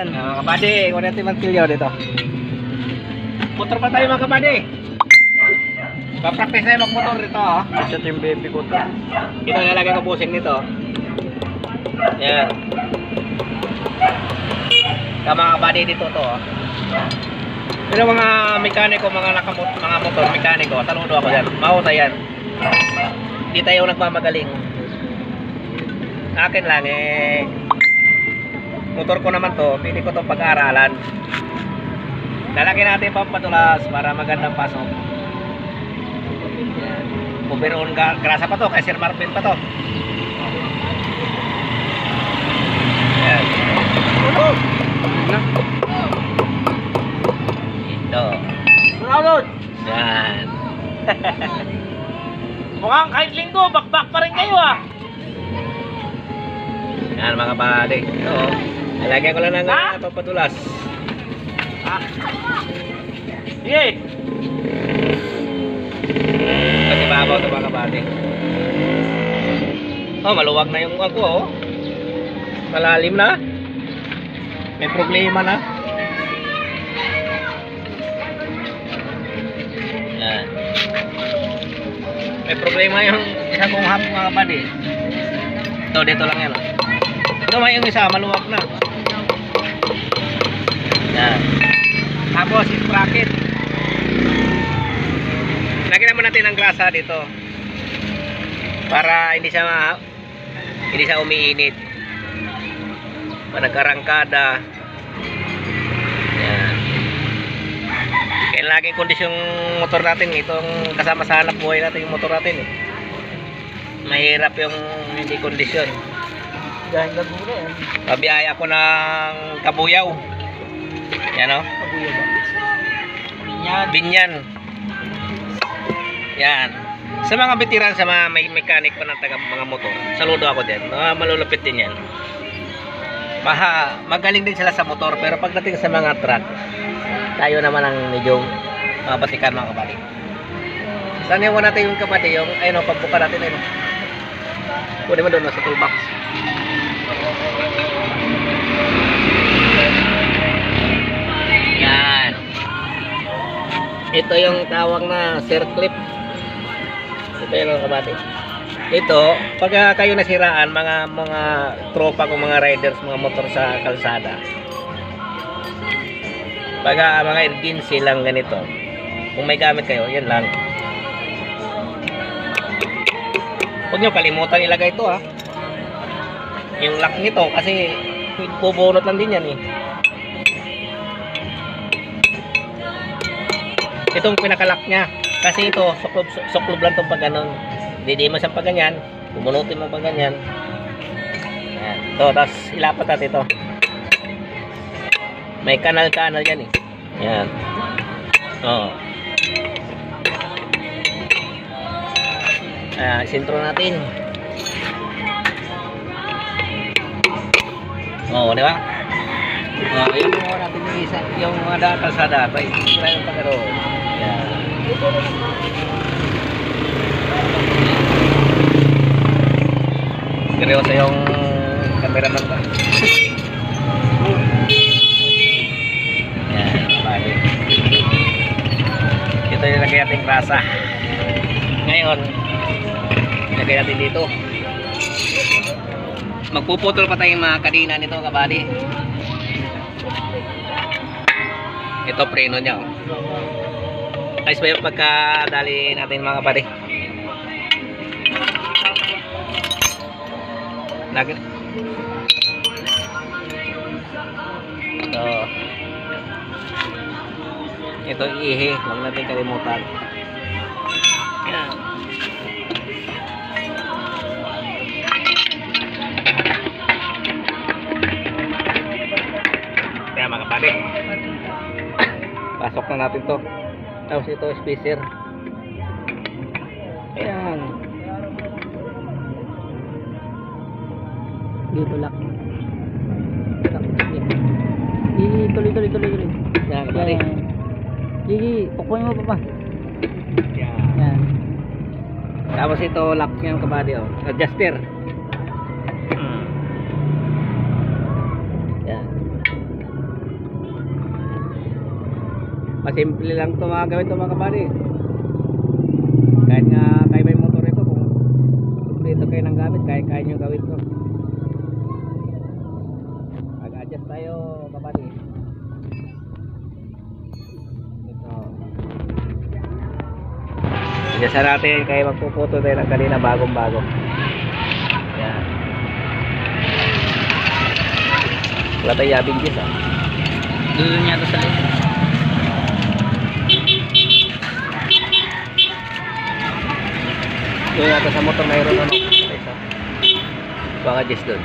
yan. Mga kabady, kung natin magkilyo dito. Motor pa tayo mga kabady. Papractice tayo magmotor dito. Ito yung baby ko to. Ito nalagay ko busing nito. Yan. Mga kabady dito to. Pero mga mekaniko, mga motor mekaniko, saludo ako dyan. Mahusay yan. Hindi tayo nagmamagaling. Akin lang motor ko naman to, pili ko itong pag-aaralan. Lalagyan natin pampatulas para magandang pasok. Overall grasa pa to, kay Sir Marvin pa to. Yan. Ito. Yan. Mukhang kahit linggo, bakbak pa rin kayo ah. Yan mga kabady. Ito. Lalagyan ko lang ng pampatulas. Sige. Kasi babaw ito mga kabady. Oh, maluwag na yung ako oh. Malalim na. May problema na. Yan. May problema yung isa kong hap mga kabady. Ito, dito lang yan oh. Ito may yung isa, maluwag na. Yan. Tapos, sprocket. Lagyan naman natin ng grasa dito. Para hindi siya umiinit. Para nagkarangkada. Yan. Kaya laging kondisyon motor natin. Itong kasama sa hanap buhay natin yung motor natin. Mahirap yung hindi kondisyon. Dahil nagmula yan. Pabiyaya ko ng Kabuyaw. Yan o. Kabuyaw ba? Binyan. Binyan. Yan. Sa mga bitiran, sa mga may mechanic pa ng taga mga motor, saludo ako din. Malulupit din yan. Magaling din sila sa motor, pero pagdating sa mga truck, tayo naman ang medyo basikan mga kabady. Saan yung natin yung kabady? Yung, ayun o, pagbuka natin ayun. Kunin mo doon sa toolbox. Yan. Ito yung tawag na circlip. Ito yung kabady. Ito, pag kayo nasiraan, mga tropa ko, mga riders, mga motor sa kalsada. Pag mga emergency lang ganito. Kung may gamit kayo, yan lang. Huwag nyo kalimutan ilagay ito ha. Yung lock nito kasi bubunot lang din yan eh. Itong pinakalock nya. Kasi ito, suklob lang itong pag ganon. Hindi mo siyang pag ganyan. Bumunutin mo pag ganyan. Ayan. Ito, tapos ilapat natin ito. May kanal-kanal yan eh. Ayan. Oo. Sintro natin. Oo, di ba? Yung mga natin yung isa, yung mga kalsada, pa isira yung pagkaro. Ayan. Seryoso yung cameraman ba? Yan, balik. Ito yung lagay natin grasa. Ngayon, ilagay natin dito. Magpuputol pa tayong mga kadina nito kabady. Ito preno niya. Ayos ba yung pagkadali natin mga kabady? Ito ihi, huwag natin kalimutan. Yan. Kaya mga kapatid, pasok na natin to. Tapos ito spacer. Ayan. Dito lock. Tuloy. Yan kapatid. Gigi, pukunin mo pa pa. Yan. Yan. Tapos ito lock niyan kabady oh. Adjuster. Yan. Masimple lang ito mga gawin ito mga kabady. Kahit nga kayo may motor ito, kung dito kayo ng gamit, kaya nyo gawin ito. Mag-adjust tayo kabady. Ito. Adjust natin, kaya magpuputo tayo ng kanina bagong-bago. Yan. Wala tayo yabing gis ah. Doon niya ito sa likod. Doon natin sa motor mayroon ano. Isa. Baka gis doon.